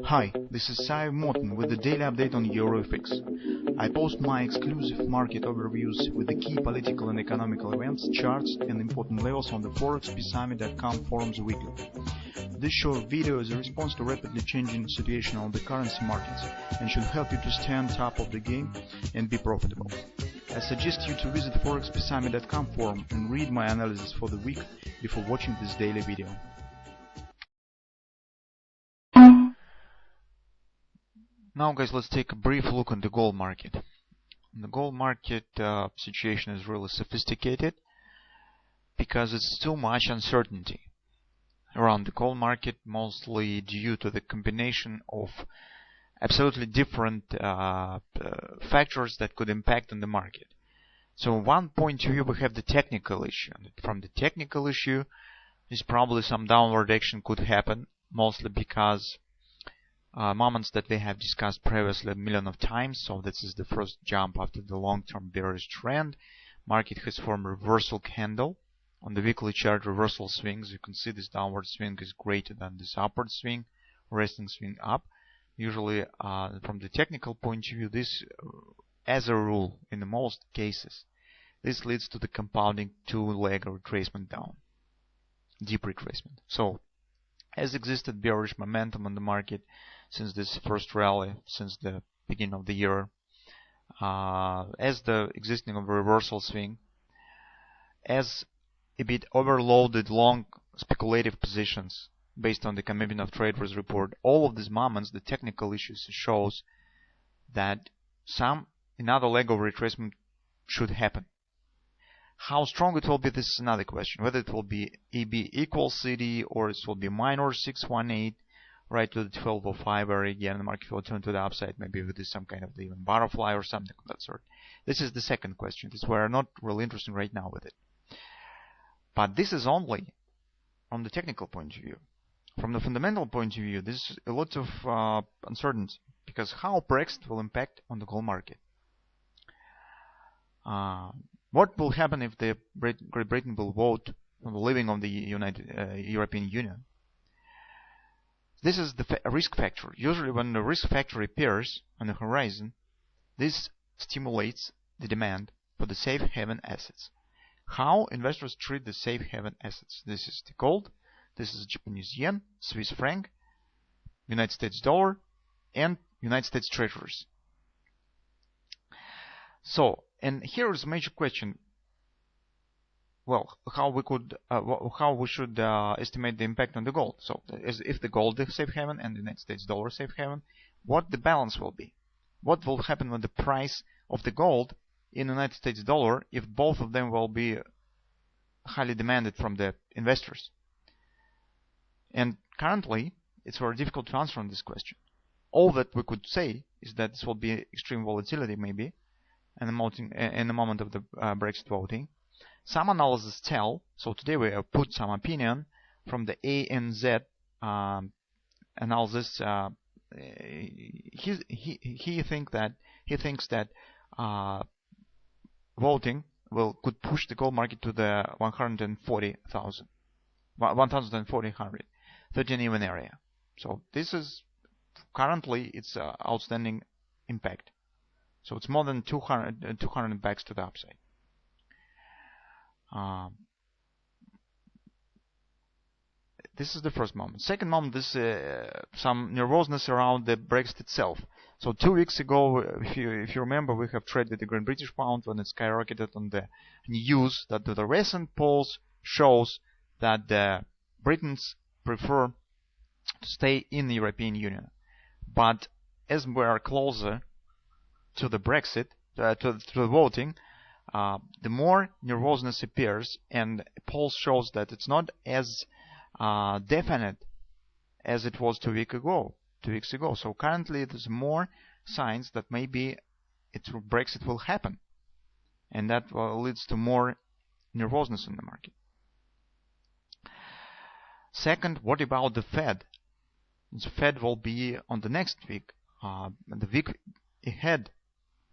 Hi, this is Sive Morten with the daily update on EuroFX. I post my exclusive market overviews with the key political and economical events, charts and important levels on the ForexPeaceArmy.com forums weekly. This short video is a response to rapidly changing situation on the currency markets and should help you to stay on top of the game and be profitable. I suggest you to visit ForexPeaceArmy.com forum and read my analysis for the week before watching this daily video. Now guys, let's take a brief look on the gold market. The gold market situation is really sophisticated because it's too much uncertainty around the gold market, mostly due to the combination of absolutely different factors that could impact on the market. So one point of view, we have the technical issue. From the technical issue, there's probably some downward action could happen, mostly because moments that we have discussed previously a million of times. So this is the first jump after the long-term bearish trend. Market has formed a reversal candle. On the weekly chart, reversal swings. You can see this downward swing is greater than this upward swing, resting swing up. Usually, from the technical point of view, this, as a rule, in the most cases, this leads to the compounding two-leg retracement down, deep retracement. So, has existed bearish momentum on the market since this first rally, since the beginning of the year, as the existing of a reversal swing, as a bit overloaded long speculative positions based on the commitment of traders report. All of these moments, the technical issues shows that another leg of retracement should happen. How strong it will be, this is another question. Whether it will be EB equals CD or it will be minor 618 right to the 1205 area again, the market will turn to the upside, maybe with some kind of even butterfly or something of that sort. This is the second question. This is where I'm not really interested right now with it. But this is only from the technical point of view. From the fundamental point of view, there's a lot of uncertainty, because how Brexit will impact on the gold market. What will happen if Great Britain will vote on the leaving of the European Union? This is the risk factor. Usually when the risk factor appears on the horizon, this stimulates the demand for the safe haven assets. How investors treat the safe haven assets? This is the gold, this is Japanese yen, Swiss franc, United States dollar, and United States treasuries. So, and here is a major question. Well, how we should estimate the impact on the gold. So, if the gold is safe haven and the United States dollar safe haven, what the balance will be? What will happen with the price of the gold in the United States dollar if both of them will be highly demanded from the investors? And currently, it's very difficult to answer on this question. All that we could say is that this will be extreme volatility, maybe, in the moment of the Brexit voting. Some analysis tell, so today we have put some opinion from the ANZ analysis. He thinks that voting could push the gold market to the 140,000, 13 even area. So this is currently its outstanding impact. So it's more than 200 backs to the upside. This is the first moment. Second moment, this some nervousness around the Brexit itself. So 2 weeks ago, if you remember, we have traded the Great British Pound when it skyrocketed on the news that the recent polls shows that the Britons prefer to stay in the European Union. But as we are closer to the Brexit, to the voting, the more nervousness appears, and polls shows that it's not as definite as it was 2 weeks ago. So currently, there's more signs that maybe Brexit will happen, and that leads to more nervousness in the market. Second, what about the Fed? The Fed will be on the next week, the week ahead,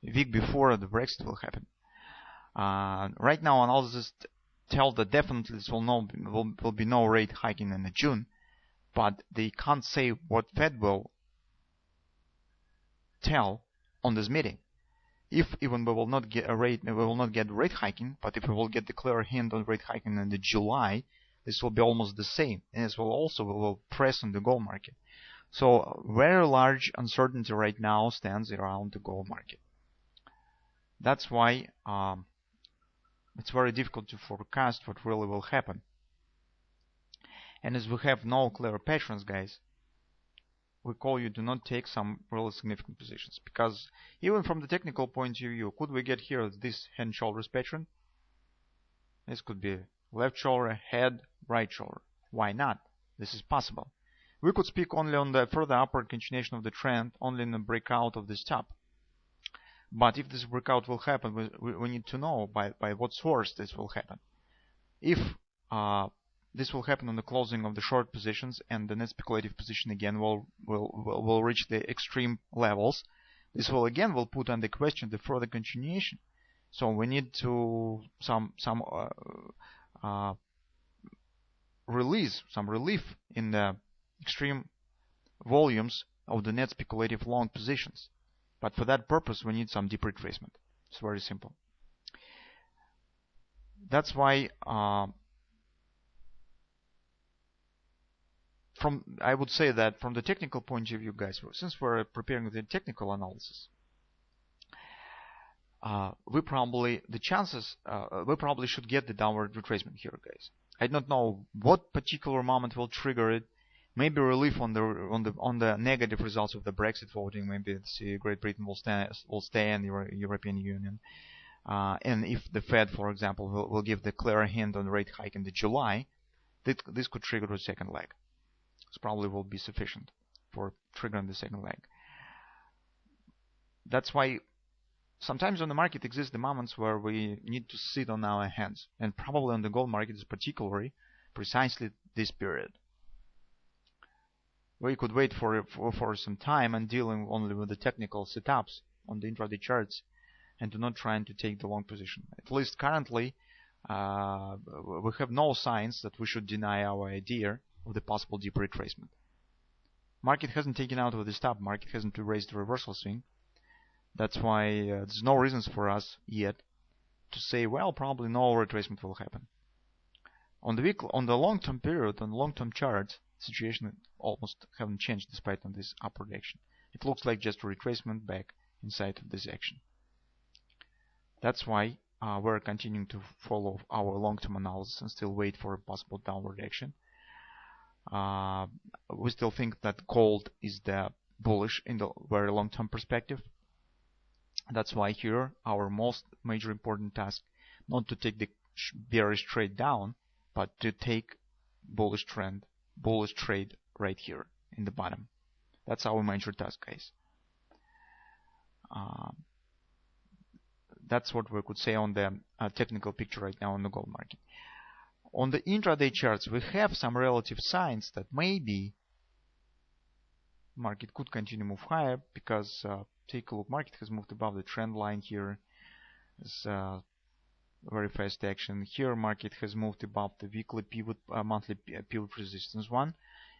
a week before the Brexit will happen. Right now, analysis tell that definitely this will be no rate hiking in June, but they can't say what Fed will tell on this meeting. If even we will not get rate hiking, but if we will get the clear hint on rate hiking in the July, this will be almost the same, and this will also press on the gold market. So very large uncertainty right now stands around the gold market. That's why it's very difficult to forecast what really will happen. And as we have no clear patterns, guys, we call you do not take some really significant positions, because even from the technical point of view, could we get here this head and shoulders pattern? This could be left shoulder, head, right shoulder. Why not? This is possible. We could speak only on the further upward continuation of the trend, only in the breakout of this top. But if this breakout will happen, we need to know by what source this will happen. If this will happen on the closing of the short positions, and the net speculative position again will reach the extreme levels, this will put under question the further continuation. So we need to some relief in the extreme volumes of the net speculative long positions. But for that purpose, we need some deep retracement. It's very simple. That's why I would say that from the technical point of view, guys, since we're preparing the technical analysis, we probably should get the downward retracement here, guys. I don't know what particular moment will trigger it. Maybe relief on the negative results of the Brexit voting. Maybe Great Britain will stay in the European Union, and if the Fed, for example, will give the clear hint on the rate hike in the July, this could trigger the second leg. This probably will be sufficient for triggering the second leg. That's why sometimes on the market exists the moments where we need to sit on our hands, and probably on the gold market is particularly precisely this period. We could wait for some time and dealing only with the technical setups on the intraday charts, and do not trying to take the long position. At least currently, we have no signs that we should deny our idea of the possible deep retracement. Market hasn't taken out of the stop. Market hasn't erased the reversal swing. That's why there's no reasons for us yet to say, well, probably no retracement will happen. On the long-term period, on the long-term chart, situation almost haven't changed despite on this upward action. It looks like just a retracement back inside of this action. That's why we're continuing to follow our long-term analysis and still wait for a possible downward action. We still think that gold is the bullish in the very long-term perspective. That's why here our most major important task, not to take the bearish trade down, but to take bullish trade right here in the bottom. That's our major task, guys. That's what we could say on the technical picture right now on the gold market. On the intraday charts, we have some relative signs that maybe market could continue to move higher, because take a look, market has moved above the trend line here. It's very fast action. Here market has moved above the weekly pivot, monthly pivot resistance one,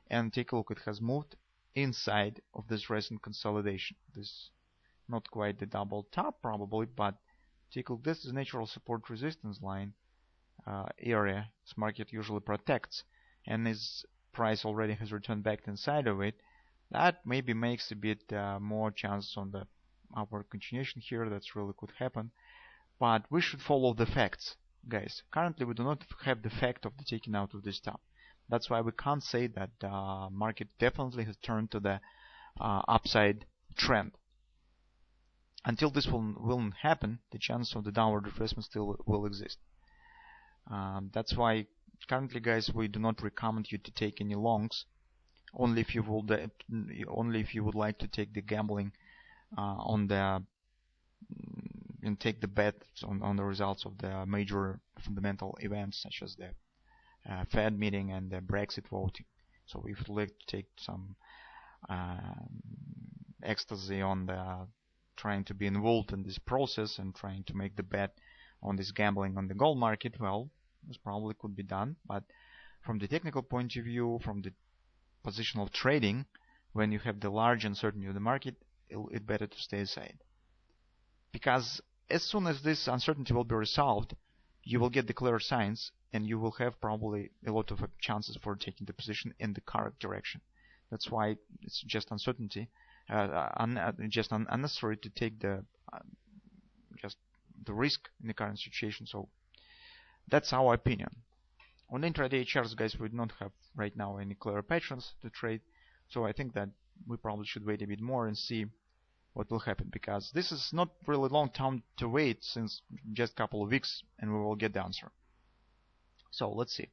and take a look, it has moved inside of this recent consolidation. This not quite the double top probably, but take a look, this is natural support resistance line area this market usually protects, and this price already has returned back inside of it. That maybe makes a bit more chances on the upward continuation here. That's really could happen, but we should follow the facts, guys. Currently we do not have the fact of the taking out of this top. That's why we can't say that market definitely has turned to the upside trend. Until this will happen, the chance of the downward retracement still will exist. That's why currently, guys, we do not recommend you to take any longs. Only if you would like to take the gambling on the and take the bet on the results of the major fundamental events such as the Fed meeting and the Brexit voting. So if you'd like to take some ecstasy on the trying to be involved in this process and trying to make the bet on this gambling on the gold market, well, this probably could be done. But from the technical point of view, from the positional trading, when you have the large uncertainty of the market, it's better to stay aside. Because as soon as this uncertainty will be resolved, you will get the clear signs, and you will have probably a lot of chances for taking the position in the correct direction. That's why it's just uncertainty, just unnecessary to take just the risk in the current situation. So that's our opinion. On intraday charts, guys, we do not have right now any clear patterns to trade, so I think that we probably should wait a bit more and see what will happen, because this is not really long time to wait, since just a couple of weeks and we will get the answer. So let's see.